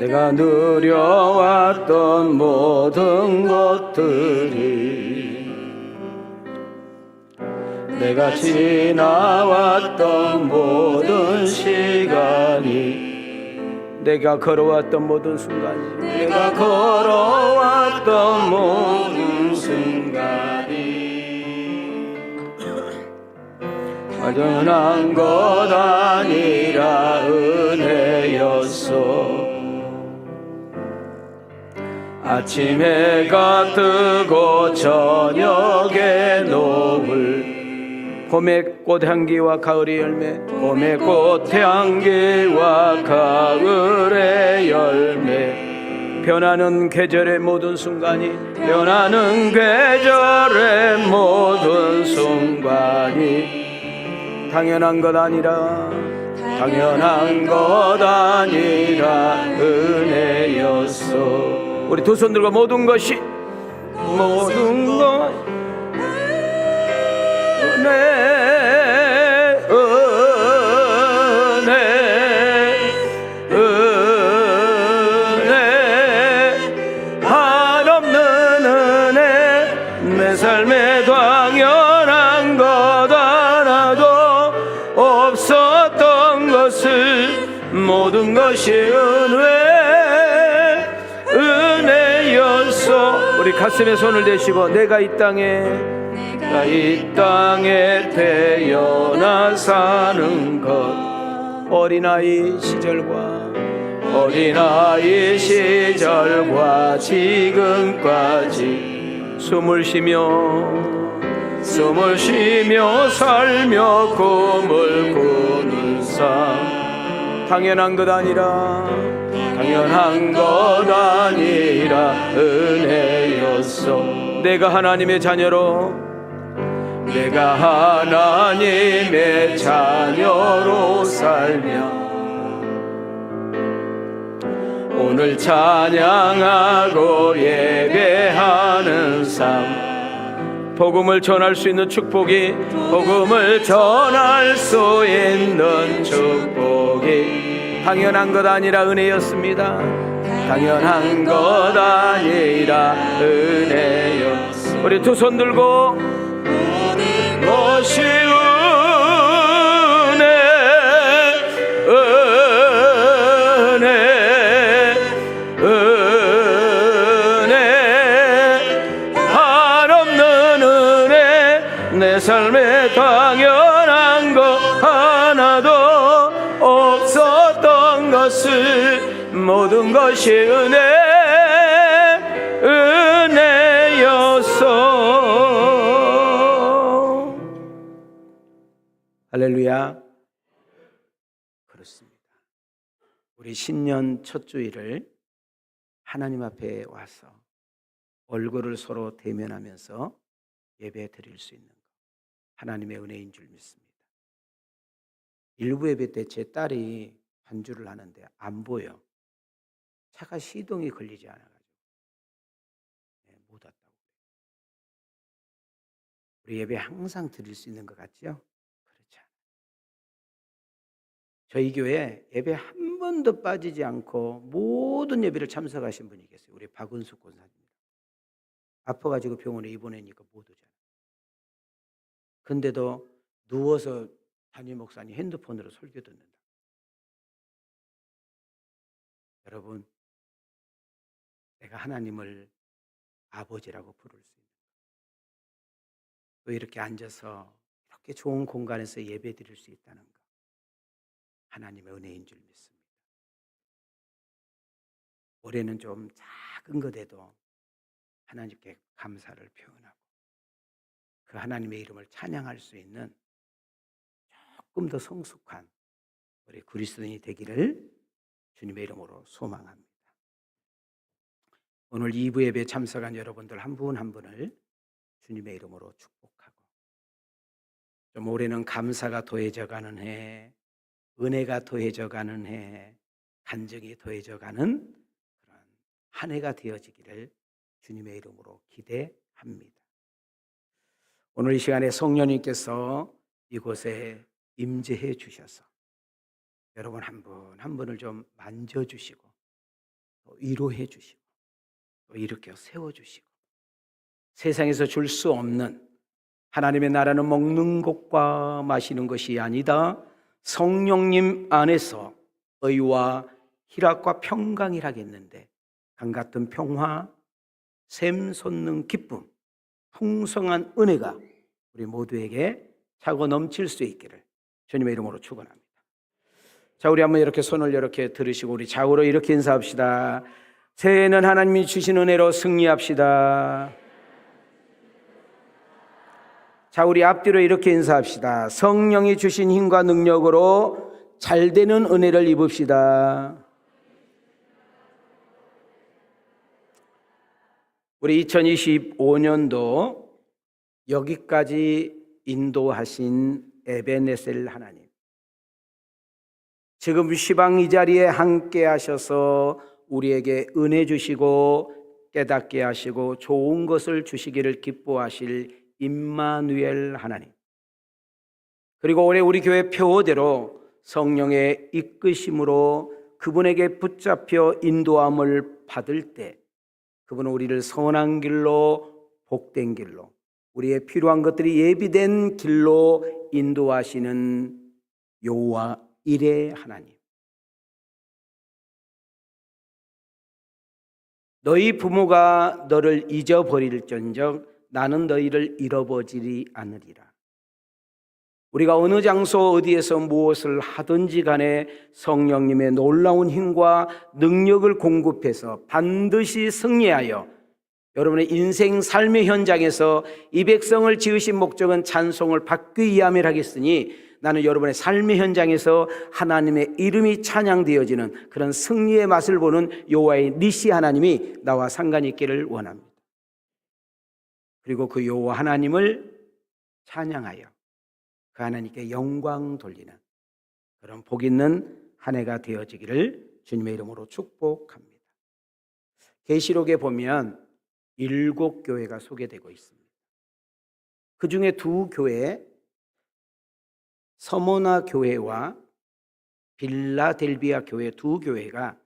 내가 누려왔던 모든 것들이, 내가 지나왔던 모든 시간이, 내가 걸어왔던 모든 순간이, 내가 걸어왔던 모든 순간이 완전한 것 아니라 은혜였어. 아침 해가 뜨고 저녁에 노을, 봄의 꽃향기와 가을의 열매, 봄의 꽃향기와 가을의 열매, 변하는 계절의 모든 순간이, 변하는 계절의 모든 순간이 당연한 것 아니라, 당연한 것 아니라 은혜였어. 우리 두 손 들고 모든 것이, 모든 것 은혜, 한없는 은혜, 내 삶에 당연한 것 하나도 없었던 것을, 모든 것이 은혜였어. 우리 가슴에 손을 대시고, 내가 이 땅에 태어나 사는 것, 어린아이 시절과 지금까지 숨을 쉬며 살며 꿈을 꾸는 삶, 당연한 것 아니라 은혜였어. 내가 하나님의 자녀로 살며 오늘 찬양하고 예배하는 삶, 복음을 전할 수 있는 축복이, 당연한 것 아니라 은혜였습니다. 당연한 것 아니라 은혜였어. 우리 두 손 들고, 모든 것이 은혜, 한없는 은혜, 내 삶에 당연한 것 하나도 없었던 것을, 모든 것이 은혜였어. 할렐루야. 그렇습니다. 우리 신년 첫 주일을 하나님 앞에 와서 얼굴을 서로 대면하면서 예배 드릴 수 있는 것, 하나님의 은혜인 줄 믿습니다. 일부 예배 때 제 딸이 반주를 하는데 안 보여. 차가 시동이 걸리지 않아가지고 못 왔다고. 우리 예배 항상 드릴 수 있는 것 같죠? 그렇지 않아요. 저희 교회 예배 한 번도 빠지지 않고 모든 예배를 참석하신 분이 계세요. 우리 박은숙 권사님. 아파가지고 병원에 입원하니까 못 오잖아요. 근데도 누워서 담임 목사님 핸드폰으로 설교 듣는다. 여러분, 내가 하나님을 아버지라고 부를 수 있는, 또 이렇게 앉아서 이렇게 좋은 공간에서 예배 드릴 수 있다는 것, 하나님의 은혜인 줄 믿습니다. 올해는 좀 작은 것에도 하나님께 감사를 표현하고 그 하나님의 이름을 찬양할 수 있는 조금 더 성숙한 우리 그리스도인이 되기를 주님의 이름으로 소망합니다. 오늘 2부 예배에 참석한 여러분들 한 분 한 분을 주님의 이름으로 축복하고, 좀 올해는 감사가 더해져가는 해, 은혜가 더해져가는 해, 간증이 더해져가는 그런 한 해가 되어지기를 주님의 이름으로 기대합니다. 오늘 이 시간에 성령님께서 이곳에 임재해 주셔서 여러분 한 분 한 분을 좀 만져주시고 또 위로해 주시고 또 일으켜 세워주시고 세상에서 줄 수 없는 하나님의 나라는 먹는 것과 마시는 것이 아니다. 성령님 안에서 의와 희락과 평강이라겠는데 강같은 평화, 샘솟는 기쁨, 풍성한 은혜가 우리 모두에게 차고 넘칠 수 있기를 주님의 이름으로 축원합니다. 자, 우리 한번 이렇게 손을 이렇게 들으시고 우리 좌우로 이렇게 인사합시다. 새해에는 하나님이 주신 은혜로 승리합시다. 자, 우리 앞뒤로 이렇게 인사합시다. 성령이 주신 힘과 능력으로 잘되는 은혜를 입읍시다. 우리 2025년도 여기까지 인도하신 에베네셀 하나님, 지금 시방 이 자리에 함께 하셔서 우리에게 은혜 주시고 깨닫게 하시고 좋은 것을 주시기를 기뻐하실 임마누엘 하나님, 그리고 올해 우리 교회 표어대로 성령의 이끄심으로 그분에게 붙잡혀 인도함을 받을 때 그분은 우리를 선한 길로, 복된 길로, 우리의 필요한 것들이 예비된 길로 인도하시는 여호와 이레 하나님, 너희 부모가 너를 잊어버릴전적 나는 너희를 잃어버리지 않으리라. 우리가 어느 장소 어디에서 무엇을 하든지 간에 성령님의 놀라운 힘과 능력을 공급해서 반드시 승리하여 여러분의 인생 삶의 현장에서 이 백성을 지으신 목적은 찬송을 받기 위함이라 하겠으니 나는 여러분의 삶의 현장에서 하나님의 이름이 찬양되어지는 그런 승리의 맛을 보는 여호와의 니시 하나님이 나와 상관이 있기를 원합니다. 그리고 그 여호와 하나님을 찬양하여 그 하나님께 영광 돌리는 그런 복 있는 한 해가 되어지기를 주님의 이름으로 축복합니다. 계시록에 보면 7교회가 소개되고 있습니다. 그 중에 2교회, 서모나 교회와 빌라델비아 교회 2교회가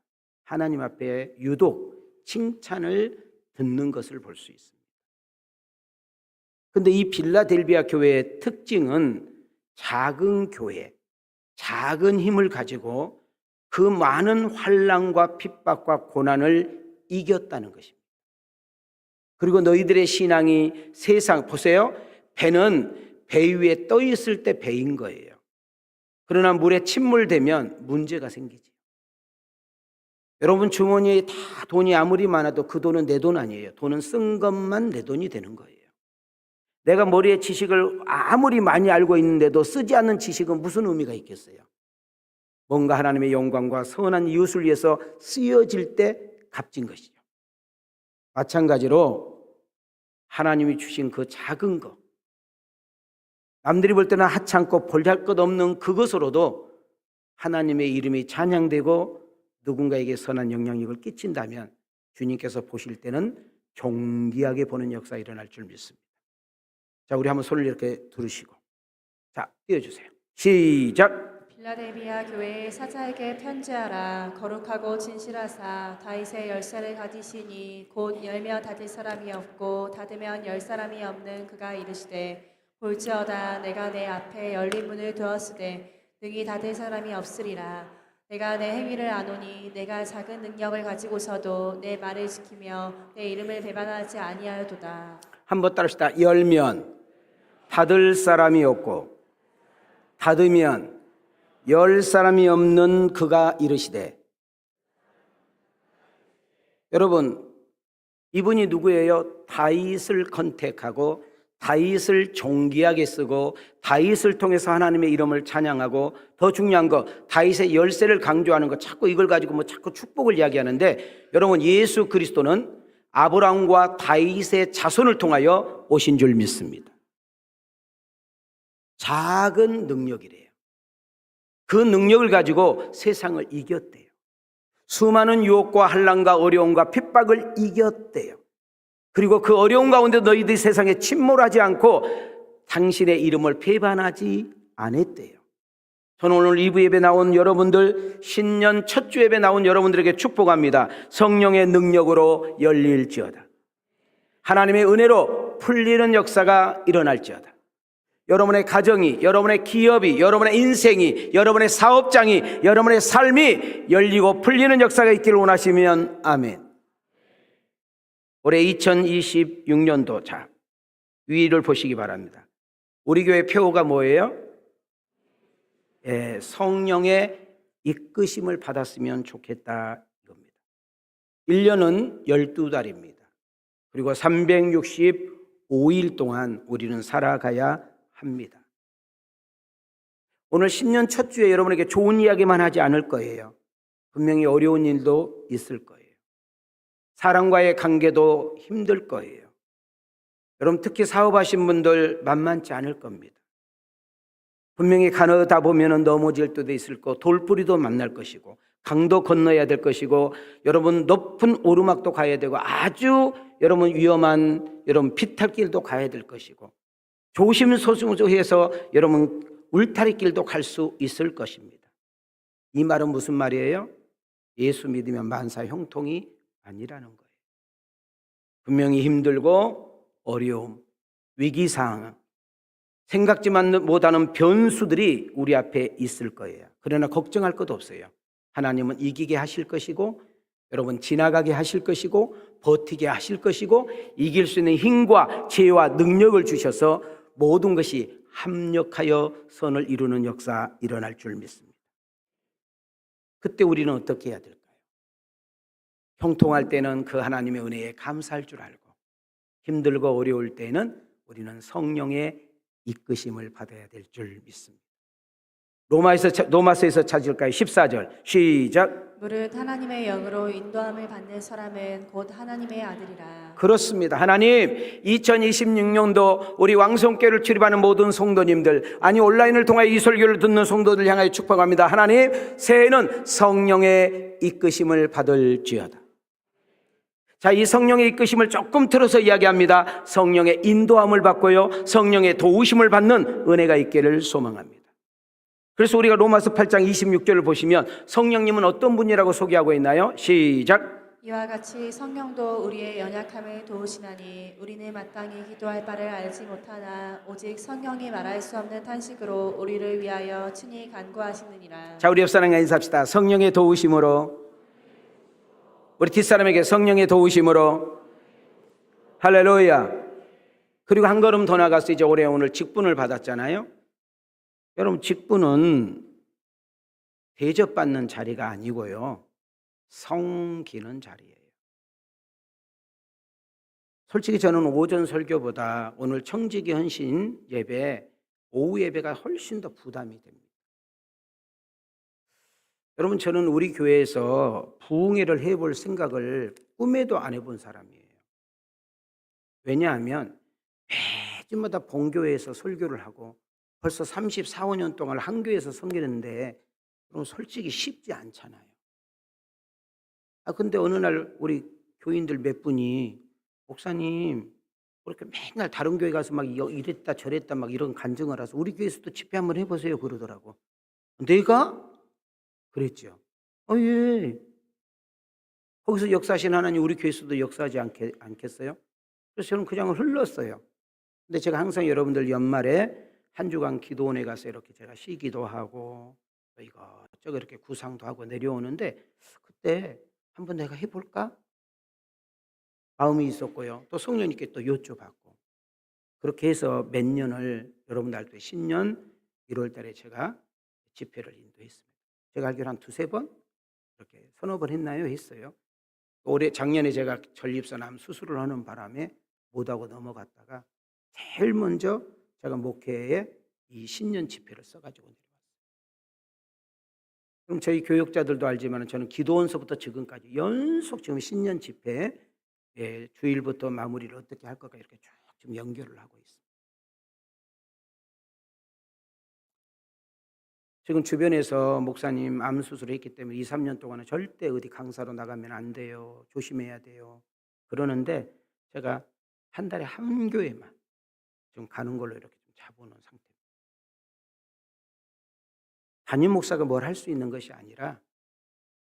하나님 앞에 유독 칭찬을 듣는 것을 볼 수 있습니다. 그런데 이 빌라델비아 교회의 특징은 작은 교회, 작은 힘을 가지고 그 많은 환난과 핍박과 고난을 이겼다는 것입니다. 그리고 너희들의 신앙이 세상, 보세요. 배는 배 위에 떠 있을 때 배인 거예요. 그러나 물에 침몰되면 문제가 생기지. 여러분 주머니에 다 돈이 아무리 많아도 그 돈은 내 돈 아니에요. 돈은 쓴 것만 내 돈이 되는 거예요. 내가 머리에 지식을 아무리 많이 알고 있는데도 쓰지 않는 지식은 무슨 의미가 있겠어요? 뭔가 하나님의 영광과 선한 이웃을 위해서 쓰여질 때 값진 것이죠. 마찬가지로 하나님이 주신 그 작은 것, 남들이 볼 때는 하찮고 볼잘것없는 그것으로도 하나님의 이름이 찬양되고 누군가에게 선한 영향력을 끼친다면 주님께서 보실 때는 존귀하게 보는 역사가 일어날 줄 믿습니다. 자, 우리 한번 손을 이렇게 들으시고 자, 띄워주세요. 시작. 빌라델비아 교회의 사자에게 편지하라. 거룩하고 진실하사 다윗의 열쇠를 가지시니 곧 열며 닫을 사람이 없고 닫으면 열 사람이 없는 그가 이르시되 볼지어다 내가 내 앞에 열린 문을 두었으되 능히 닫을 사람이 없으리라. 내가 내 행위를 아노니 내가 작은 능력을 가지고서도 내 말을 지키며 내 이름을 배반하지 아니하여도다. 한번 따라합시다. 열면 닫을 사람이 없고 닫으면 열 사람이 없는 그가 이르시되. 여러분, 이분이 누구예요? 다윗을 컨택하고 다윗을 존귀하게 쓰고 다윗을 통해서 하나님의 이름을 찬양하고 더 중요한 거 다윗의 열쇠를 강조하는 거, 자꾸 이걸 가지고 뭐 자꾸 축복을 이야기하는데 여러분, 예수 그리스도는 아브라함과 다윗의 자손을 통하여 오신 줄 믿습니다. 작은 능력이래요. 그 능력을 가지고 세상을 이겼대요. 수많은 유혹과 환난과 어려움과 핍박을 이겼대요. 그리고 그 어려운 가운데 너희들이 세상에 침몰하지 않고 당신의 이름을 배반하지 않았대요. 저는 오늘 2부 예배 나온 여러분들, 신년 첫 주 예배 나온 여러분들에게 축복합니다. 성령의 능력으로 열릴지어다. 하나님의 은혜로 풀리는 역사가 일어날지어다. 여러분의 가정이, 여러분의 기업이, 여러분의 인생이, 여러분의 사업장이, 여러분의 삶이 열리고 풀리는 역사가 있기를 원하시면 아멘. 올해 2026년도, 자, 위를 보시기 바랍니다. 우리 교회 표어가 뭐예요? 성령의 이끄심을 받았으면 좋겠다 이겁니다. 1년은 12달입니다. 그리고 365일 동안 우리는 살아가야 합니다. 오늘 신년 첫 주에 여러분에게 좋은 이야기만 하지 않을 거예요. 분명히 어려운 일도 있을 거예요. 사람과의 관계도 힘들 거예요. 여러분 특히 사업하신 분들 만만치 않을 겁니다. 분명히 가다 보면 넘어질 때도 있을 거, 돌뿌리도 만날 것이고, 강도 건너야 될 것이고, 여러분 높은 오르막도 가야 되고, 아주 여러분 위험한 여러분 비탈길도 가야 될 것이고, 조심소심해서 여러분 울타리길도 갈 수 있을 것입니다. 이 말은 무슨 말이에요? 예수 믿으면 만사 형통이 아니라는 거예요. 분명히 힘들고 어려움, 위기상황, 생각지 못하는 변수들이 우리 앞에 있을 거예요. 그러나 걱정할 것도 없어요. 하나님은 이기게 하실 것이고, 여러분 지나가게 하실 것이고, 버티게 하실 것이고, 이길 수 있는 힘과 지혜와 능력을 주셔서 모든 것이 합력하여 선을 이루는 역사 일어날 줄 믿습니다. 그때 우리는 어떻게 해야 될까요? 형통할 때는 그 하나님의 은혜에 감사할 줄 알고, 힘들고 어려울 때는 우리는 성령의 이끄심을 받아야 될 줄 믿습니다. 로마서에서 찾을까요? 14절 시작. 무릇 하나님의 영으로 인도함을 받는 사람은 곧 하나님의 아들이라. 그렇습니다. 하나님, 2026년도 우리 왕성교회를 출입하는 모든 성도님들, 아니 온라인을 통하여 이 설교를 듣는 성도들 향하여 축복합니다. 하나님, 새해는 성령의 이끄심을 받을지어다. 자, 이 성령의 이끄심을 조금 틀어서 이야기합니다. 성령의 인도함을 받고요, 성령의 도우심을 받는 은혜가 있기를 소망합니다. 그래서 우리가 로마서 8장 26절을 보시면 성령님은 어떤 분이라고 소개하고 있나요? 시작. 이와 같이 성령도 우리의 연약함을 도우시나니 우리는 마땅히 기도할 바를 알지 못하나 오직 성령이 말할 수 없는 탄식으로 우리를 위하여 친히 간구하시느니라. 자, 우리 옆 사람과 인사합시다. 성령의 도우심으로, 우리 뒷사람에게 성령의 도우심으로, 할렐루야. 그리고 한 걸음 더 나가서 이제 올해 오늘 직분을 받았잖아요. 여러분 직분은 대접받는 자리가 아니고요, 섬기는 자리예요. 솔직히 저는 오전 설교보다 오늘 청지기 헌신 예배, 오후 예배가 훨씬 더 부담이 됩니다. 여러분 저는 우리 교회에서 부흥회를 해볼 생각을 꿈에도 안 해본 사람이에요. 왜냐하면 매주마다 본교회에서 설교를 하고 벌써 34, 5년 동안 한 교회에서 섬기는데 그럼 솔직히 쉽지 않잖아요. 근데 어느 날 우리 교인들 몇 분이 목사님 그렇게 맨날 다른 교회 가서 막 이랬다 저랬다 막 이런 간증을 해서 우리 교회에서도 집회 한번 해보세요 그러더라고. 내가? 그랬죠. 예. 거기서 역사하신 하나님 우리 교회에서도 역사하지 않겠어요? 그래서 저는 그냥 흘렀어요. 근데 제가 항상 여러분들 연말에 한 주간 기도원에 가서 이렇게 제가 시기도 하고 이것저것 이렇게 구상도 하고 내려오는데 그때 한번 내가 해볼까? 마음이 있었고요. 또 성령님께 또 여쭤봤고 그렇게 해서 몇 년을 여러분들 때 신년 1월 달에 제가 집회를 인도했습니다. 제가 알기로 한 두세 번 이렇게 서너 번 했나요? 했어요. 올해 작년에 제가 전립선암 수술을 하는 바람에 못하고 넘어갔다가 제일 먼저 제가 목회에 이 신년 집회를 써가지고 내려왔어요. 그럼 저희 교육자들도 알지만 저는 기도원서부터 지금까지 연속 지금 신년 집회 주일부터 마무리를 어떻게 할 것까 이렇게 쭉 지금 연결을 하고 있습니다. 지금 주변에서 목사님 암 수술을 했기 때문에 2, 3년 동안은 절대 어디 강사로 나가면 안 돼요. 조심해야 돼요. 그러는데 제가 한 달에 한 교회만 좀 가는 걸로 이렇게 좀 잡아놓은 상태입니다. 담임 목사가 뭘 할 수 있는 것이 아니라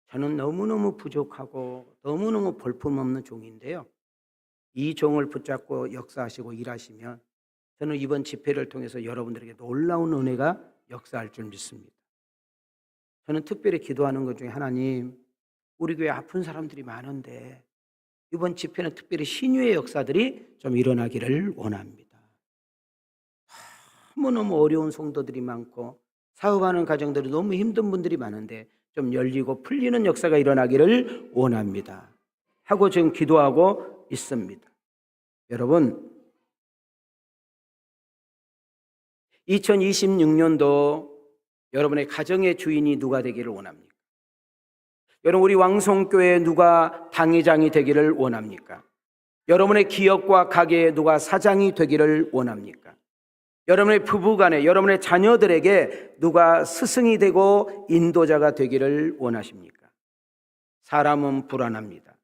저는 너무너무 부족하고 너무너무 볼품없는 종인데요. 이 종을 붙잡고 역사하시고 일하시면 저는 이번 집회를 통해서 여러분들에게 놀라운 은혜가 역사할 줄 믿습니다. 저는 특별히 기도하는 것 중에 하나님, 우리 교회 아픈 사람들이 많은데 이번 집회는 특별히 신유의 역사들이 좀 일어나기를 원합니다. 너무너무 어려운 성도들이 많고 사업하는 가정들이 너무 힘든 분들이 많은데 좀 열리고 풀리는 역사가 일어나기를 원합니다. 하고 지금 기도하고 있습니다. 여러분, 2026년도 여러분의 가정의 주인이 누가 되기를 원합니까? 여러분, 우리 왕성교회에 누가 당회장이 되기를 원합니까? 여러분의 기업과 가게에 누가 사장이 되기를 원합니까? 여러분의 부부간에, 여러분의 자녀들에게 누가 스승이 되고 인도자가 되기를 원하십니까? 사람은 불안합니다.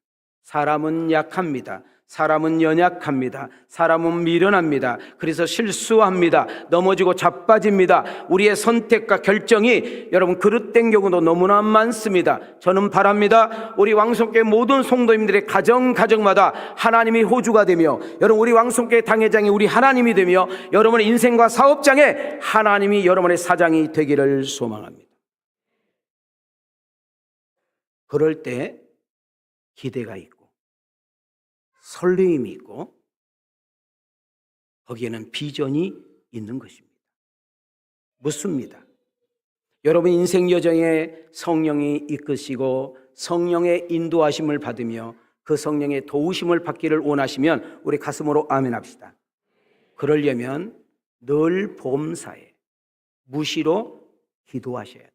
사람은 약합니다. 사람은 연약합니다. 사람은 미련합니다. 그래서 실수합니다. 넘어지고 자빠집니다. 우리의 선택과 결정이 여러분 그릇된 경우도 너무나 많습니다. 저는 바랍니다. 우리 왕성교회 모든 성도님들의 가정마다 하나님이 호주가 되며, 여러분 우리 왕성교회 당회장이 우리 하나님이 되며, 여러분의 인생과 사업장에 하나님이 여러분의 사장이 되기를 소망합니다. 그럴 때 기대가 있고 설레임이 있고 거기에는 비전이 있는 것입니다. 묻습니다. 여러분 인생 여정에 성령이 이끄시고 성령의 인도하심을 받으며 그 성령의 도우심을 받기를 원하시면 우리 가슴으로 아멘 합시다. 그러려면 늘 범사에 무시로 기도하셔야 돼요.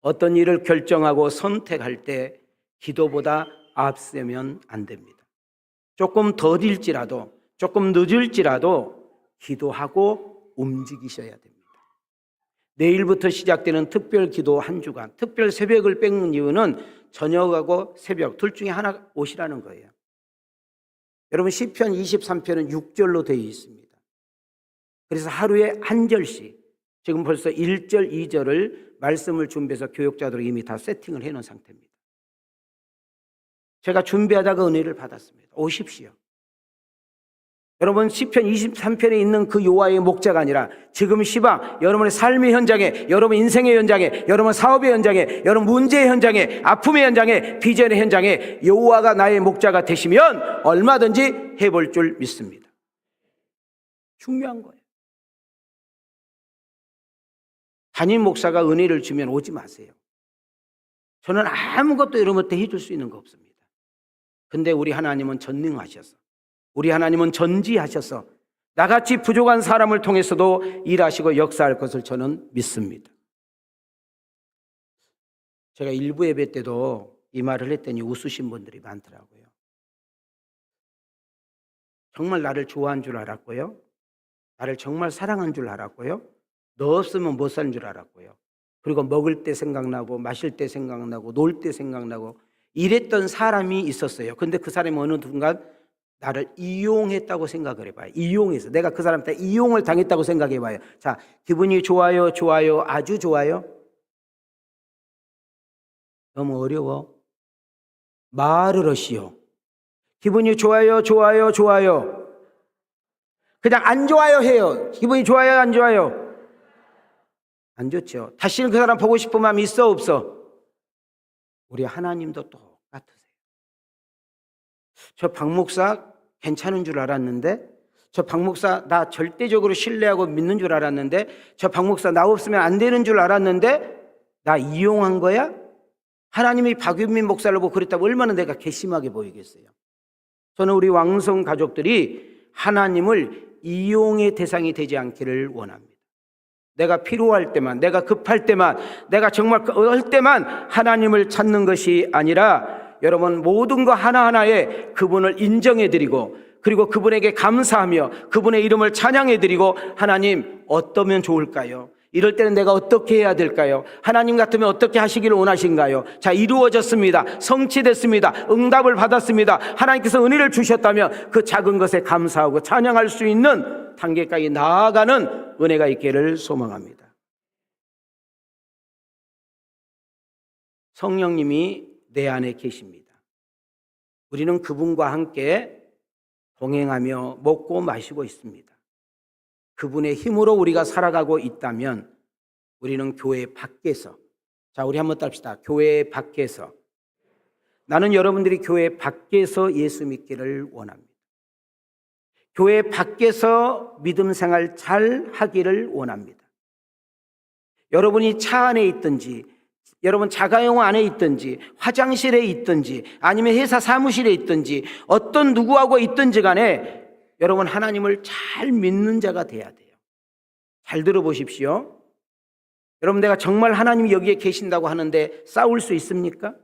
어떤 일을 결정하고 선택할 때 기도보다 앞서면 안 됩니다. 조금 더딜지라도, 조금 늦을지라도 기도하고 움직이셔야 됩니다. 내일부터 시작되는 특별 기도 한 주간, 특별 새벽을 뺏는 이유는 저녁하고 새벽 둘 중에 하나 오시라는 거예요. 여러분 시편 23편은 6절로 되어 있습니다. 그래서 하루에 한 절씩, 지금 벌써 1절, 2절을 말씀을 준비해서 교육자들이 이미 다 세팅을 해놓은 상태입니다. 제가 준비하다가 은혜를 받았습니다. 오십시오. 여러분 시편 23편에 있는 그 여호와의 목자가 아니라 지금 시방 여러분의 삶의 현장에, 여러분 인생의 현장에, 여러분 사업의 현장에, 여러분 문제의 현장에, 아픔의 현장에, 비전의 현장에 여호와가 나의 목자가 되시면 얼마든지 해볼 줄 믿습니다. 중요한 거예요. 담임 목사가 은혜를 주면 오지 마세요. 저는 아무것도 여러분한테 해줄 수 있는 거 없습니다. 근데 우리 하나님은 전능하셔서, 우리 하나님은 전지하셔서 나같이 부족한 사람을 통해서도 일하시고 역사할 것을 저는 믿습니다. 제가 일부 예배 때도 이 말을 했더니 웃으신 분들이 많더라고요. 정말 나를 좋아한 줄 알았고요. 나를 정말 사랑한 줄 알았고요. 너 없으면 못 사는 줄 알았고요. 그리고 먹을 때 생각나고 마실 때 생각나고 놀 때 생각나고 이랬던 사람이 있었어요. 근데 그 사람이 어느 순간 나를 이용했다고 생각을 해봐요. 이용해서. 내가 그 사람한테 이용을 당했다고 생각해봐요. 자, 기분이 좋아요, 좋아요, 아주 좋아요? 너무 어려워. 말을 하시오. 기분이 좋아요, 좋아요, 좋아요. 그냥 안 좋아요 해요. 기분이 좋아요, 안 좋아요? 안 좋죠. 다시는 그 사람 보고 싶은 마음이 있어, 없어? 우리 하나님도 똑같으세요. 저 박 목사 괜찮은 줄 알았는데, 저 박 목사 나 절대적으로 신뢰하고 믿는 줄 알았는데, 저 박 목사 나 없으면 안 되는 줄 알았는데 나 이용한 거야? 하나님이 박윤민 목사를 보고 그랬다고 얼마나 내가 괘씸하게 보이겠어요. 저는 우리 왕성 가족들이 하나님을 이용의 대상이 되지 않기를 원합니다. 내가 필요할 때만, 내가 급할 때만, 내가 정말 할 때만 하나님을 찾는 것이 아니라 여러분 모든 거 하나하나에 그분을 인정해드리고 그리고 그분에게 감사하며 그분의 이름을 찬양해드리고 하나님 어떠면 좋을까요? 이럴 때는 내가 어떻게 해야 될까요? 하나님 같으면 어떻게 하시기를 원하신가요? 자, 이루어졌습니다. 성취됐습니다. 응답을 받았습니다. 하나님께서 은혜를 주셨다면 그 작은 것에 감사하고 찬양할 수 있는 단계까지 나아가는 은혜가 있기를 소망합니다. 성령님이 내 안에 계십니다. 우리는 그분과 함께 동행하며 먹고 마시고 있습니다. 그분의 힘으로 우리가 살아가고 있다면 우리는 교회 밖에서, 자, 우리 한번 따릅시다. 교회 밖에서. 나는 여러분들이 교회 밖에서 예수 믿기를 원합니다. 교회 밖에서 믿음 생활 잘 하기를 원합니다. 여러분이 차 안에 있든지, 여러분 자가용 안에 있든지, 화장실에 있든지, 아니면 회사 사무실에 있든지, 어떤 누구하고 있든지 간에 여러분 하나님을 잘 믿는 자가 돼야 돼요. 잘 들어보십시오. 여러분, 내가 정말 하나님이 여기에 계신다고 하는데 싸울 수 있습니까?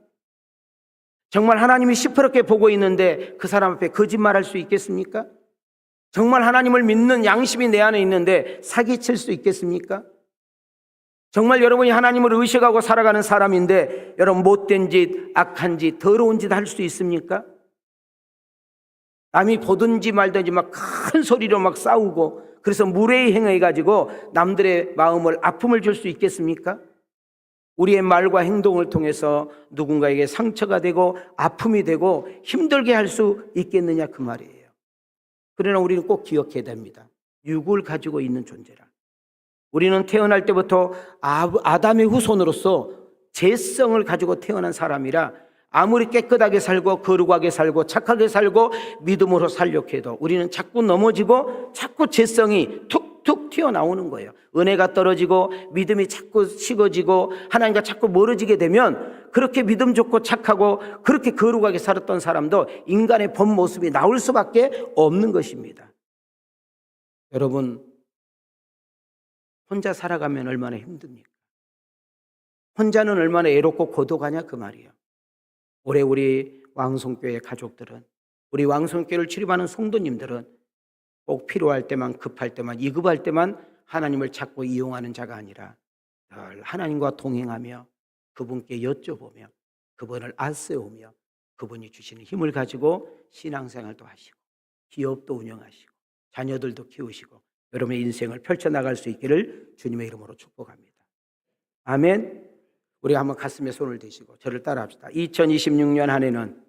정말 하나님이 시퍼렇게 보고 있는데 그 사람 앞에 거짓말할 수 있겠습니까? 정말 하나님을 믿는 양심이 내 안에 있는데 사기칠 수 있겠습니까? 정말 여러분이 하나님을 의식하고 살아가는 사람인데 여러분 못된 짓, 악한 짓, 더러운 짓 할 수 있습니까? 남이 보든지 말든지 막 큰 소리로 막 싸우고, 그래서 무례히 행해가지고 남들의 마음을 아픔을 줄 수 있겠습니까? 우리의 말과 행동을 통해서 누군가에게 상처가 되고 아픔이 되고 힘들게 할 수 있겠느냐 그 말이에요. 그러나 우리는 꼭 기억해야 됩니다. 육을 가지고 있는 존재라. 우리는 태어날 때부터 아담의 후손으로서 죄성을 가지고 태어난 사람이라 아무리 깨끗하게 살고 거룩하게 살고 착하게 살고 믿음으로 살려고 해도 우리는 자꾸 넘어지고 자꾸 죄성이 툭툭 튀어나오는 거예요. 은혜가 떨어지고 믿음이 자꾸 식어지고 하나님과 자꾸 멀어지게 되면 그렇게 믿음 좋고 착하고 그렇게 거룩하게 살았던 사람도 인간의 본 모습이 나올 수밖에 없는 것입니다. 여러분, 혼자 살아가면 얼마나 힘듭니까? 혼자는 얼마나 애롭고 고독하냐 그 말이에요. 올해 우리 왕성교회 가족들은, 우리 왕성교회를 출입하는 성도님들은 꼭 필요할 때만, 급할 때만, 위급할 때만 하나님을 찾고 이용하는 자가 아니라 늘 하나님과 동행하며 그분께 여쭤보며 그분을 앞세우며 그분이 주시는 힘을 가지고 신앙생활도 하시고 기업도 운영하시고 자녀들도 키우시고 여러분의 인생을 펼쳐나갈 수 있기를 주님의 이름으로 축복합니다. 아멘. 우리가 한번 가슴에 손을 대시고 저를 따라합시다. 2026년 한 해는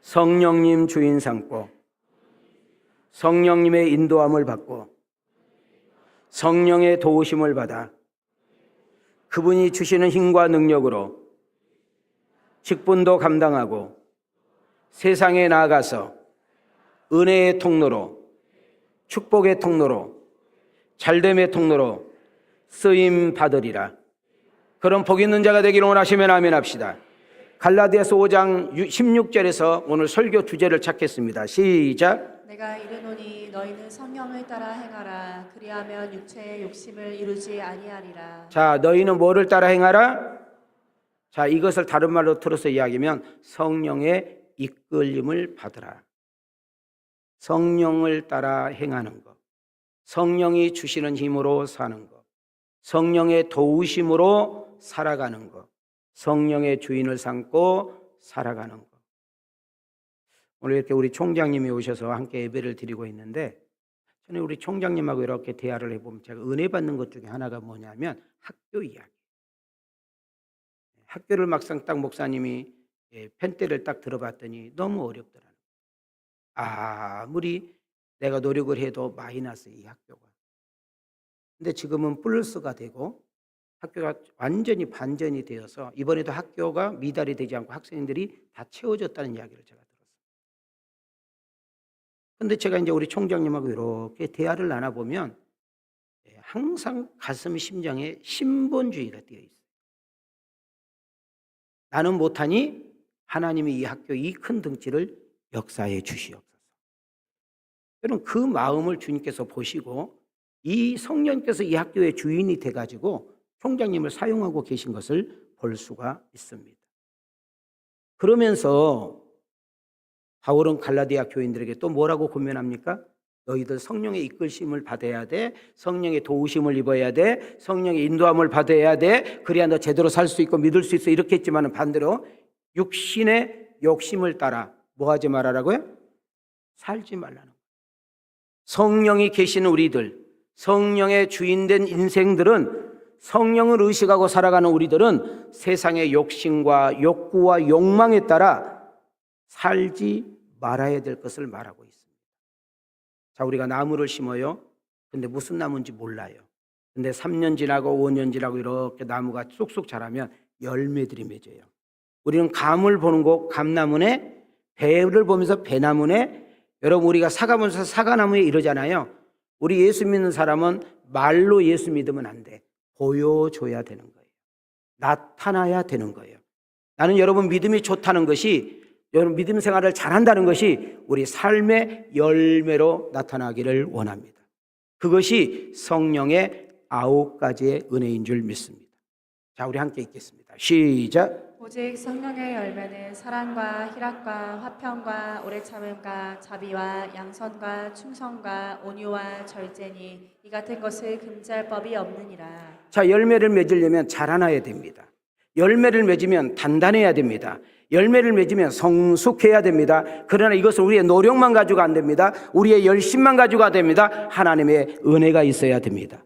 성령님 주인 삼고 성령님의 인도함을 받고 성령의 도우심을 받아 그분이 주시는 힘과 능력으로 직분도 감당하고 세상에 나아가서 은혜의 통로로, 축복의 통로로, 잘됨의 통로로 쓰임 받으리라. 그런 복 있는 자가 되기를 원하시면 아멘 합시다. 갈라디아서 5장 16절에서 오늘 설교 주제를 찾겠습니다. 시작. 내가 이르노니 너희는 성령을 따라 행하라. 그리하면 육체의 욕심을 이루지 아니하리라. 자, 너희는 뭐를 따라 행하라? 자, 이것을 다른 말로 틀어서 이야기하면 성령의 이끌림을 받으라. 성령을 따라 행하는 것, 성령이 주시는 힘으로 사는 것, 성령의 도우심으로 살아가는 것, 성령의 주인을 삼고 살아가는 것. 오늘 이렇게 우리 총장님이 오셔서 함께 예배를 드리고 있는데 저는 우리 총장님하고 이렇게 대화를 해보면 제가 은혜 받는 것 중에 하나가 뭐냐면 학교 이야기. 학교를 막상 딱 목사님이 펜대를 딱 들어봤더니 너무 어렵더라고요. 아무리 내가 노력을 해도 마이너스 이 학교가. 근데 지금은 플러스가 되고 학교가 완전히 반전이 되어서 이번에도 학교가 미달이 되지 않고 학생들이 다 채워졌다는 이야기를 제가 들었어요. 근데 제가 이제 우리 총장님하고 이렇게 대화를 나눠보면 항상 가슴 심장에 신본주의가 띄어 있어요. 나는 못하니 하나님이 이 학교 이 큰 덩치를 역사해 주시옵소서. 여러분, 그 마음을 주님께서 보시고 이 성령께서 이 학교의 주인이 돼가지고 총장님을 사용하고 계신 것을 볼 수가 있습니다. 그러면서 바울은 갈라디아 교인들에게 또 뭐라고 권면합니까? 너희들 성령의 이끌심을 받아야 돼. 성령의 도우심을 입어야 돼. 성령의 인도함을 받아야 돼. 그래야 너 제대로 살 수 있고 믿을 수 있어. 이렇게 했지만 반대로 육신의 욕심을 따라 뭐 하지 말아라고요? 살지 말라는 거예요. 성령이 계신 우리들, 성령의 주인된 인생들은 성령을 의식하고 살아가는 우리들은 세상의 욕심과 욕구와 욕망에 따라 살지 말아야 될 것을 말하고 있습니다. 자, 우리가 나무를 심어요. 근데 무슨 나무인지 몰라요. 근데 3년 지나고 5년 지나고 이렇게 나무가 쑥쑥 자라면 열매들이 맺어요. 우리는 감을 보는 거 감나무네, 배를 보면서 배나무네. 여러분, 우리가 사과 보면서 사과나무에 이러잖아요. 우리 예수 믿는 사람은 말로 예수 믿으면 안 돼. 보여줘야 되는 거예요. 나타나야 되는 거예요. 나는 여러분 믿음이 좋다는 것이, 여러분 믿음 생활을 잘한다는 것이 우리 삶의 열매로 나타나기를 원합니다. 그것이 성령의 9가지의 은혜인 줄 믿습니다. 자, 우리 함께 읽겠습니다. 시작. 오직 성령의 열매는 사랑과 희락과 화평과 오래 참음과 자비와 양선과 충성과 온유와 절제니 이 같은 것을 금지할 법이 없느니라. 자, 열매를 맺으려면 자라나야 됩니다. 열매를 맺으면 단단해야 됩니다. 열매를 맺으면 성숙해야 됩니다. 그러나 이것은 우리의 노력만 가지고 안 됩니다. 우리의 열심만 가지고 안 됩니다. 하나님의 은혜가 있어야 됩니다.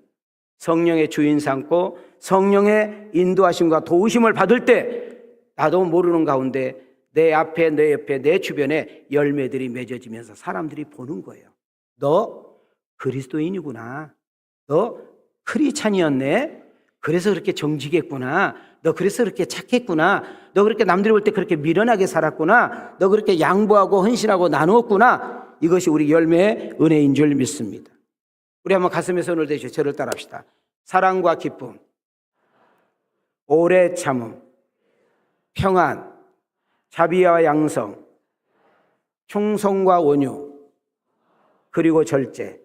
성령의 주인 삼고 성령의 인도하심과 도우심을 받을 때 나도 모르는 가운데 내 앞에, 내 옆에, 내 주변에 열매들이 맺어지면서 사람들이 보는 거예요. 너 그리스도인이구나. 너 크리스찬이었네. 그래서 그렇게 정직했구나. 너 그래서 그렇게 착했구나. 너 그렇게 남들이 볼 때 그렇게 미련하게 살았구나. 너 그렇게 양보하고 헌신하고 나누었구나. 이것이 우리 열매의 은혜인 줄 믿습니다. 우리 한번 가슴에 손을 대시고 저를 따라합시다. 사랑과 기쁨, 오래 참음, 평안, 자비와 양성, 충성과 온유, 그리고 절제.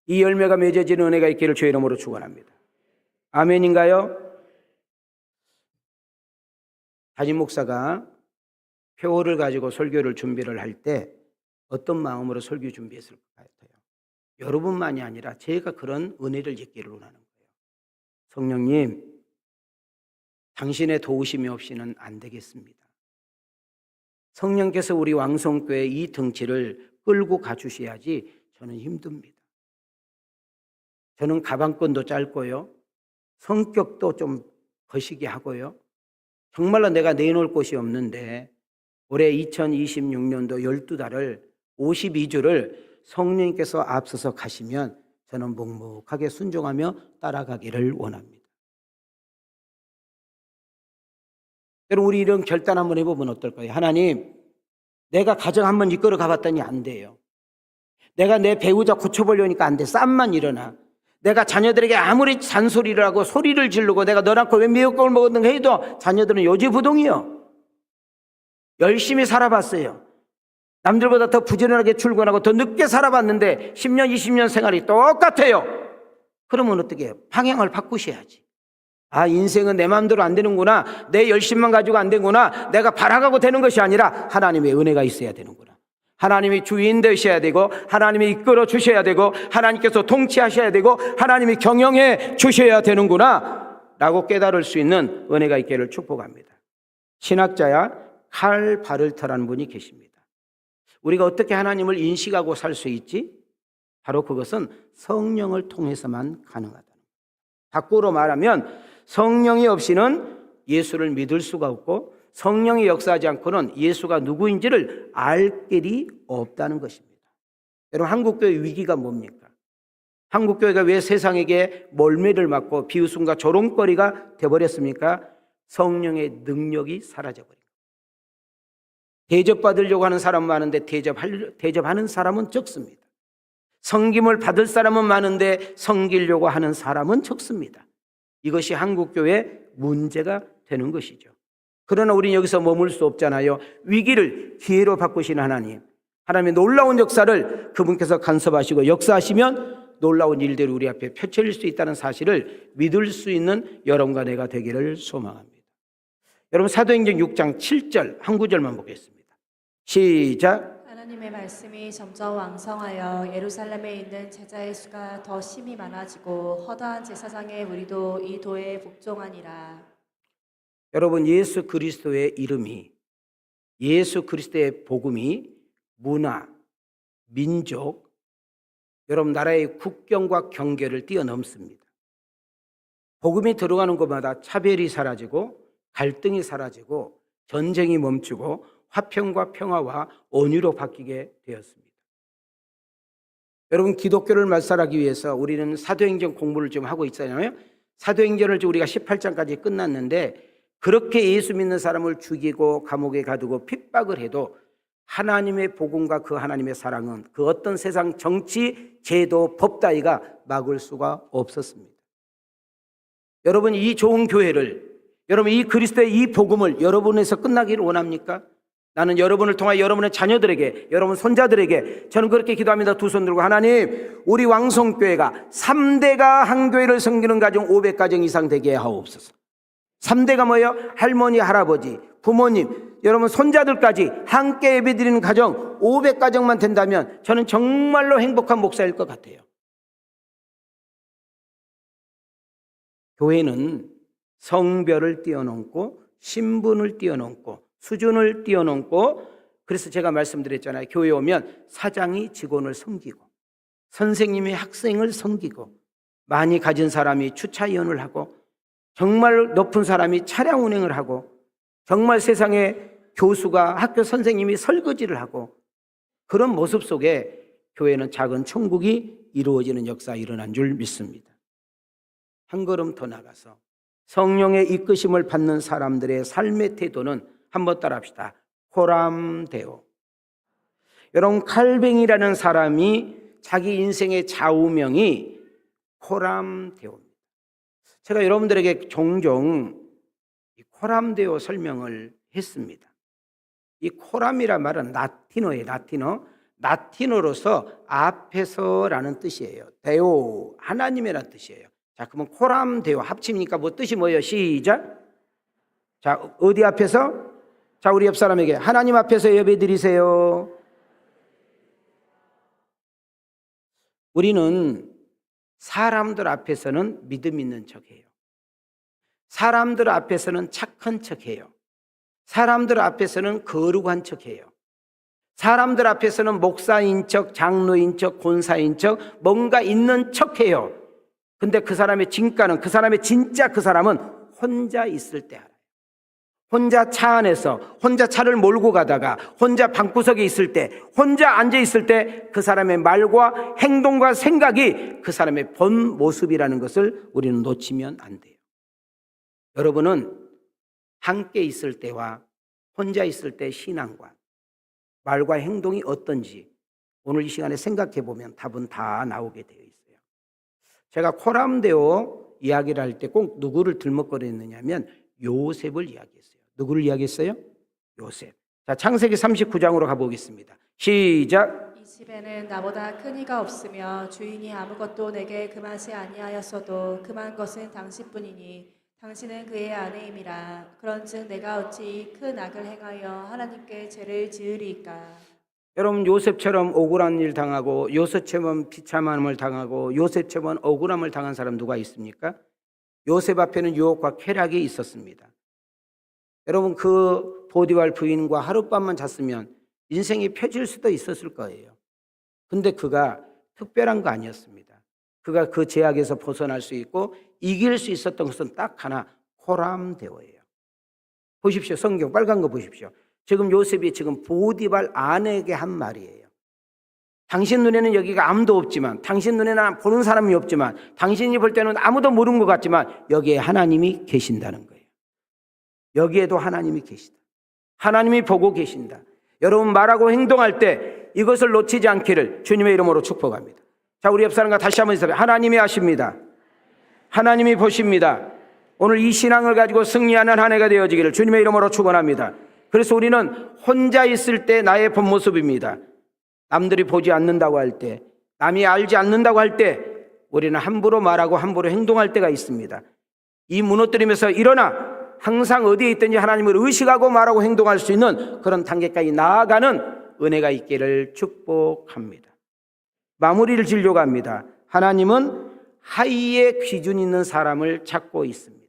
이 열매가 맺어지는 은혜가 있기를 주의 이름으로 축원합니다. 아멘인가요? 담임 목사가 표를 가지고 설교를 준비를 할 때 어떤 마음으로 설교 준비했을 것 같아요? 여러분만이 아니라 제가 그런 은혜를 잊기를 원하는 거예요. 성령님, 당신의 도우심이 없이는 안 되겠습니다. 성령께서 우리 왕성교회 이 덩치를 끌고 가주셔야지 저는 힘듭니다. 저는 가방끈도 짧고요. 성격도 좀 거시기 하고요. 정말로 내가 내놓을 곳이 없는데 올해 2026년도 12달을 52주를 성령님께서 앞서서 가시면 저는 묵묵하게 순종하며 따라가기를 원합니다. 여러분, 우리 이런 결단 한번 해보면 어떨까요? 하나님, 내가 가정 한번 이끌어 가봤더니 안 돼요. 내가 내 배우자 고쳐보려니까 안 돼. 쌈만 일어나. 내가 자녀들에게 아무리 잔소리를 하고 소리를 지르고 내가 너 낳고 왜 미역국을 먹었는가 해도 자녀들은 요지부동이요. 열심히 살아봤어요. 남들보다 더 부지런하게 출근하고 더 늦게 살아봤는데 10년, 20년 생활이 똑같아요. 그러면 어떻게 해요? 방향을 바꾸셔야지. 아, 인생은 내 마음대로 안 되는구나. 내 열심만 가지고 안 되는구나. 내가 바라가고 되는 것이 아니라 하나님의 은혜가 있어야 되는구나. 하나님이 주인 되셔야 되고 하나님이 이끌어 주셔야 되고 하나님께서 통치하셔야 되고 하나님이 경영해 주셔야 되는구나 라고 깨달을 수 있는 은혜가 있기를 축복합니다. 신학자야 칼 바를터라는 분이 계십니다. 우리가 어떻게 하나님을 인식하고 살 수 있지? 바로 그것은 성령을 통해서만 가능하다. 밖으로 말하면 성령이 없이는 예수를 믿을 수가 없고 성령이 역사하지 않고는 예수가 누구인지를 알 길이 없다는 것입니다. 여러분, 한국교회 위기가 뭡니까? 한국교회가 왜 세상에게 멀미를 맞고 비웃음과 조롱거리가 되어버렸습니까? 성령의 능력이 사라져버린 거예요. 대접받으려고 하는 사람은 많은데 대접하는 사람은 적습니다. 섬김을 받을 사람은 많은데 섬기려고 하는 사람은 적습니다. 이것이 한국교회의 문제가 되는 것이죠. 그러나 우리는 여기서 머물 수 없잖아요. 위기를 기회로 바꾸신 하나님, 하나님의 놀라운 역사를 그분께서 간섭하시고 역사하시면 놀라운 일들이 우리 앞에 펼쳐질 수 있다는 사실을 믿을 수 있는 여러분과 내가 되기를 소망합니다. 여러분, 사도행전 6장 7절 한 구절만 보겠습니다. 시작. 하나님의 말씀이 점점 왕성하여 예루살렘에 있는 제자의 수가 더 심히 많아지고 허다한 제사장의 무리도 이 도에 복종하니라. 여러분, 예수 그리스도의 이름이, 예수 그리스도의 복음이 문화, 민족, 여러분 나라의 국경과 경계를 뛰어넘습니다. 복음이 들어가는 곳마다 차별이 사라지고 갈등이 사라지고 전쟁이 멈추고 화평과 평화와 온유로 바뀌게 되었습니다. 여러분, 기독교를 말살하기 위해서 우리는 사도행전 공부를 좀 하고 있잖아요. 사도행전을 우리가 18장까지 끝났는데 그렇게 예수 믿는 사람을 죽이고 감옥에 가두고 핍박을 해도 하나님의 복음과 그 하나님의 사랑은 그 어떤 세상 정치, 제도, 법 따위가 막을 수가 없었습니다. 여러분, 이 좋은 교회를, 여러분 이 그리스도의 이 복음을 여러분에서 끝나기를 원합니까? 나는 여러분을 통하여 여러분의 자녀들에게, 여러분 손자들에게 저는 그렇게 기도합니다. 두 손 들고, 하나님, 우리 왕성교회가 3대가 한 교회를 섬기는 가정 500가정 이상 되게 하옵소서. 3대가 뭐예요? 할머니, 할아버지, 부모님, 여러분 손자들까지 함께 예배드리는 가정 500가정만 된다면 저는 정말로 행복한 목사일 것 같아요. 교회는 성별을 뛰어넘고 신분을 뛰어넘고 수준을 뛰어넘고, 그래서 제가 말씀드렸잖아요. 교회에 오면 사장이 직원을 섬기고 선생님이 학생을 섬기고 많이 가진 사람이 주차위원을 하고 정말 높은 사람이 차량 운행을 하고 정말 세상에 교수가 학교 선생님이 설거지를 하고, 그런 모습 속에 교회는 작은 천국이 이루어지는 역사가 일어난 줄 믿습니다. 한 걸음 더 나가서 성령의 이끄심을 받는 사람들의 삶의 태도는 한번 따라합시다. 호람데오. 여러분, 칼뱅이라는 사람이 자기 인생의 좌우명이 호람데오입니다. 제가 여러분들에게 종종 이 호람데오 설명을 했습니다. 이 호람이란 말은 라틴어예요. 라틴어로서 앞에서라는 뜻이에요. 데오, 하나님이라는 뜻이에요. 자, 그러면 호람데오 합치니까 뭐 뜻이 뭐예요? 시작. 자, 어디 앞에서? 자, 우리 옆 사람에게 하나님 앞에서 예배 드리세요. 우리는 사람들 앞에서는 믿음 있는 척해요. 사람들 앞에서는 착한 척해요. 사람들 앞에서는 거룩한 척해요. 사람들 앞에서는 목사인 척, 장로인 척, 권사인 척, 뭔가 있는 척해요. 근데 그 사람의 진가는, 그 사람의 진짜 그 사람은 혼자 있을 때 알아요. 혼자 차 안에서, 혼자 차를 몰고 가다가, 혼자 방구석에 있을 때, 혼자 앉아 있을 때 그 사람의 말과 행동과 생각이 그 사람의 본 모습이라는 것을 우리는 놓치면 안 돼요. 여러분은 함께 있을 때와 혼자 있을 때 신앙과 말과 행동이 어떤지 오늘 이 시간에 생각해 보면 답은 다 나오게 되어 있어요. 제가 호람데오 이야기를 할 때 꼭 누구를 들먹거렸느냐면 요셉을 이야기했어요. 누구를 이야기했어요? 요셉. 자, 창세기 39장으로 가보겠습니다. 시작. 이 집에는 나보다 큰 이가 없으며 주인이 아무것도 내게 금하지 아니하였어도 금한 것은 당신뿐이니 당신은 그의 아내임이라. 그런즉 내가 어찌 큰 악을 행하여 하나님께 죄를 지으리이까. 여러분, 요셉처럼 억울한 일 당하고 요셉처럼 비참함을 당하고 요셉처럼 억울함을 당한 사람 누가 있습니까? 요셉 앞에는 유혹과 쾌락이 있었습니다. 여러분, 그 보디발 부인과 하룻밤만 잤으면 인생이 펴질 수도 있었을 거예요. 근데 그가 특별한 거 아니었습니다. 그가 그 제약에서 벗어날 수 있고 이길 수 있었던 것은 딱 하나, 호람데오예요. 보십시오. 성경 빨간 거 보십시오. 지금 요셉이 지금 보디발 아내에게 한 말이에요. 당신 눈에는 여기가 아무도 없지만, 당신 눈에는 보는 사람이 없지만, 당신이 볼 때는 아무도 모르는 것 같지만 여기에 하나님이 계신다는 거예요. 여기에도 하나님이 계시다. 하나님이 보고 계신다. 여러분, 말하고 행동할 때 이것을 놓치지 않기를 주님의 이름으로 축복합니다. 자, 우리 옆 사람과 다시 한번 인사해. 하나님이 아십니다. 하나님이 보십니다. 오늘 이 신앙을 가지고 승리하는 한 해가 되어지기를 주님의 이름으로 축원합니다. 그래서 우리는 혼자 있을 때 나의 본 모습입니다. 남들이 보지 않는다고 할 때, 남이 알지 않는다고 할 때 우리는 함부로 말하고 함부로 행동할 때가 있습니다. 이 무너뜨리면서 일어나 항상 어디에 있든지 하나님을 의식하고 말하고 행동할 수 있는 그런 단계까지 나아가는 은혜가 있기를 축복합니다. 마무리를 지려고 합니다. 하나님은 하이의 기준 있는 사람을 찾고 있습니다.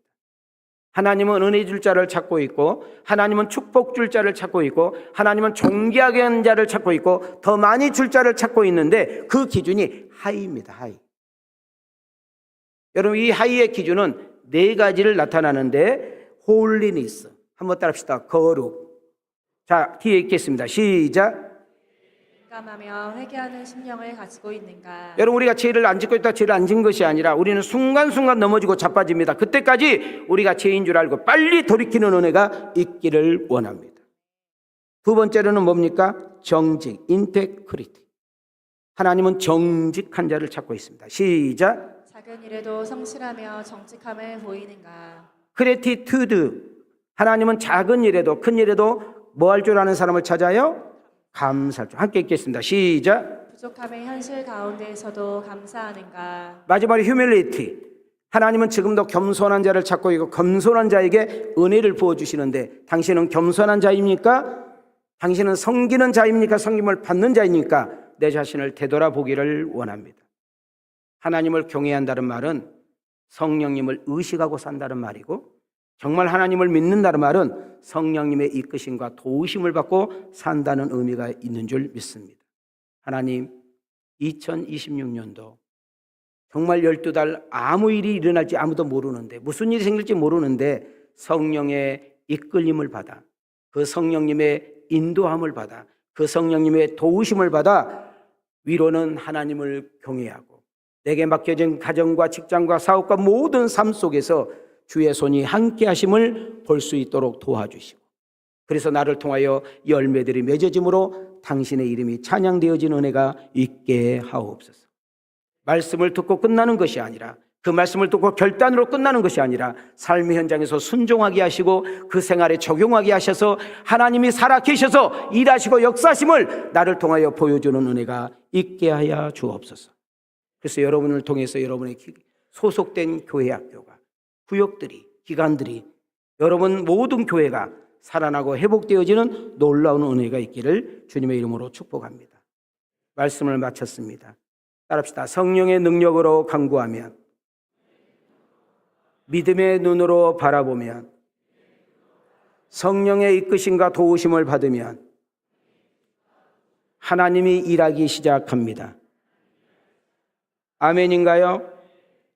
하나님은 은혜 줄 자를 찾고 있고, 하나님은 축복 줄 자를 찾고 있고, 하나님은 존귀하게 하는 자를 찾고 있고, 더 많이 줄 자를 찾고 있는데 그 기준이 하이입니다. 하이. 여러분, 이 하이의 기준은 네 가지를 나타나는데 홀리니스 한번 따라합시다. 거룩. 자, 뒤에 읽겠습니다. 시작. 감하며 회개하는 심령을 가지고 있는가. 여러분, 우리가 죄를 안 짓고 있다 죄를 안 짓는 것이 아니라 우리는 순간순간 넘어지고 자빠집니다. 그때까지 우리가 죄인 줄 알고 빨리 돌이키는 은혜가 있기를 원합니다. 두 번째로는 뭡니까? 정직, 인테그리티. 하나님은 정직한 자를 찾고 있습니다. 시작. 작은 일에도 성실하며 정직함을 보이는가. 그레티튜드. 하나님은 작은 일에도 큰 일에도 뭐 할 줄 아는 사람을 찾아요? 감사할 줄. 함께 읽겠습니다. 시작. 부족함의 현실 가운데에서도 감사하는가. 마지막에 휴밀리티. 하나님은 지금도 겸손한 자를 찾고 있고 겸손한 자에게 은혜를 부어주시는데 당신은 겸손한 자입니까? 당신은 섬기는 자입니까? 섬김을 받는 자입니까? 내 자신을 되돌아보기를 원합니다. 하나님을 경외한다는 말은 성령님을 의식하고 산다는 말이고 정말 하나님을 믿는다는 말은 성령님의 이끄심과 도우심을 받고 산다는 의미가 있는 줄 믿습니다. 하나님, 2026년도 정말 12달 아무 일이 일어날지 아무도 모르는데 무슨 일이 생길지 모르는데 성령의 이끌림을 받아 그 성령님의 인도함을 받아 그 성령님의 도우심을 받아 위로는 하나님을 경외하고 내게 맡겨진 가정과 직장과 사업과 모든 삶 속에서 주의 손이 함께 하심을 볼 수 있도록 도와주시고 그래서 나를 통하여 열매들이 맺어짐으로 당신의 이름이 찬양되어진 은혜가 있게 하옵소서. 말씀을 듣고 끝나는 것이 아니라 그 말씀을 듣고 결단으로 끝나는 것이 아니라 삶의 현장에서 순종하게 하시고 그 생활에 적용하게 하셔서 하나님이 살아계셔서 일하시고 역사하심을 나를 통하여 보여주는 은혜가 있게 하여 주옵소서. 그래서 여러분을 통해서 여러분의 소속된 교회 학교가 구역들이 기관들이 여러분 모든 교회가 살아나고 회복되어지는 놀라운 은혜가 있기를 주님의 이름으로 축복합니다. 말씀을 마쳤습니다. 따라합시다. 성령의 능력으로 간구하면 믿음의 눈으로 바라보면 성령의 이끄심과 도우심을 받으면 하나님이 일하기 시작합니다. 아멘인가요?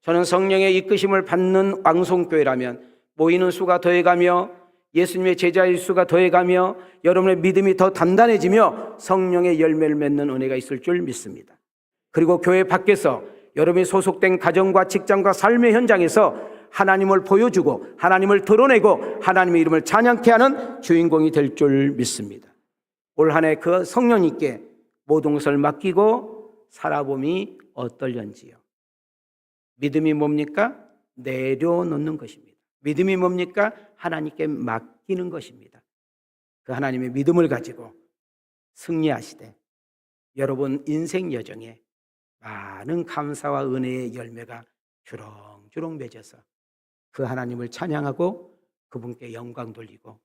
저는 성령의 이끄심을 받는 왕송교회라면 모이는 수가 더해가며 예수님의 제자의 수가 더해가며 여러분의 믿음이 더 단단해지며 성령의 열매를 맺는 은혜가 있을 줄 믿습니다. 그리고 교회 밖에서 여러분이 소속된 가정과 직장과 삶의 현장에서 하나님을 보여주고 하나님을 드러내고 하나님의 이름을 찬양케 하는 주인공이 될 줄 믿습니다. 올 한 해 그 성령님께 모든 것을 맡기고 살아봄이 어떨런지요. 믿음이 뭡니까? 내려놓는 것입니다. 믿음이 뭡니까? 하나님께 맡기는 것입니다. 그 하나님의 믿음을 가지고 승리하시되 여러분 인생 여정에 많은 감사와 은혜의 열매가 주렁주렁 맺어서 그 하나님을 찬양하고 그분께 영광 돌리고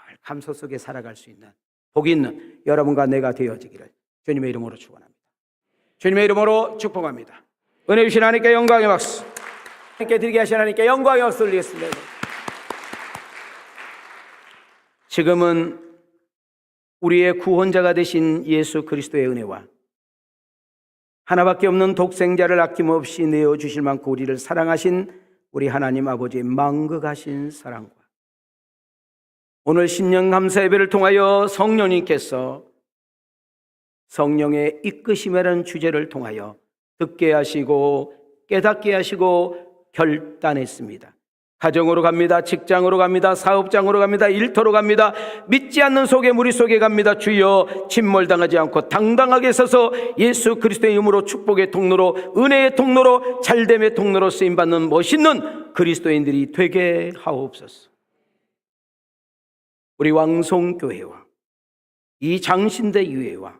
늘 감사 속에 살아갈 수 있는 복이 있는 여러분과 내가 되어지기를 주님의 이름으로 축원합니다. 주님의 이름으로 축복합니다. 은혜 주신 하나님께 영광의 박수, 하나님께 드리게 하신 하나님께 영광의 박수 올리겠습니다. 지금은 우리의 구원자가 되신 예수 그리스도의 은혜와 하나밖에 없는 독생자를 아낌없이 내어주실 만큼 우리를 사랑하신 우리 하나님 아버지의 망극하신 사랑과 오늘 신령 감사 예배를 통하여 성령님께서 성령의 이끄심이라는 주제를 통하여 듣게 하시고 깨닫게 하시고 결단했습니다. 가정으로 갑니다. 직장으로 갑니다. 사업장으로 갑니다. 일터로 갑니다. 믿지 않는 속에 무리 속에 갑니다. 주여 침몰당하지 않고 당당하게 서서 예수 그리스도의 이름으로 축복의 통로로 은혜의 통로로 잘됨의 통로로 쓰임받는 멋있는 그리스도인들이 되게 하옵소서. 우리 왕송교회와 이 장신대 교회와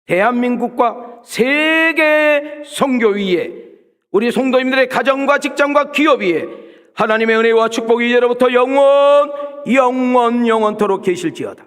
대한민국과 세계 선교 위에 우리 성도님들의 가정과 직장과 기업 위에 하나님의 은혜와 축복이 이제로부터 영원토록 계실지어다.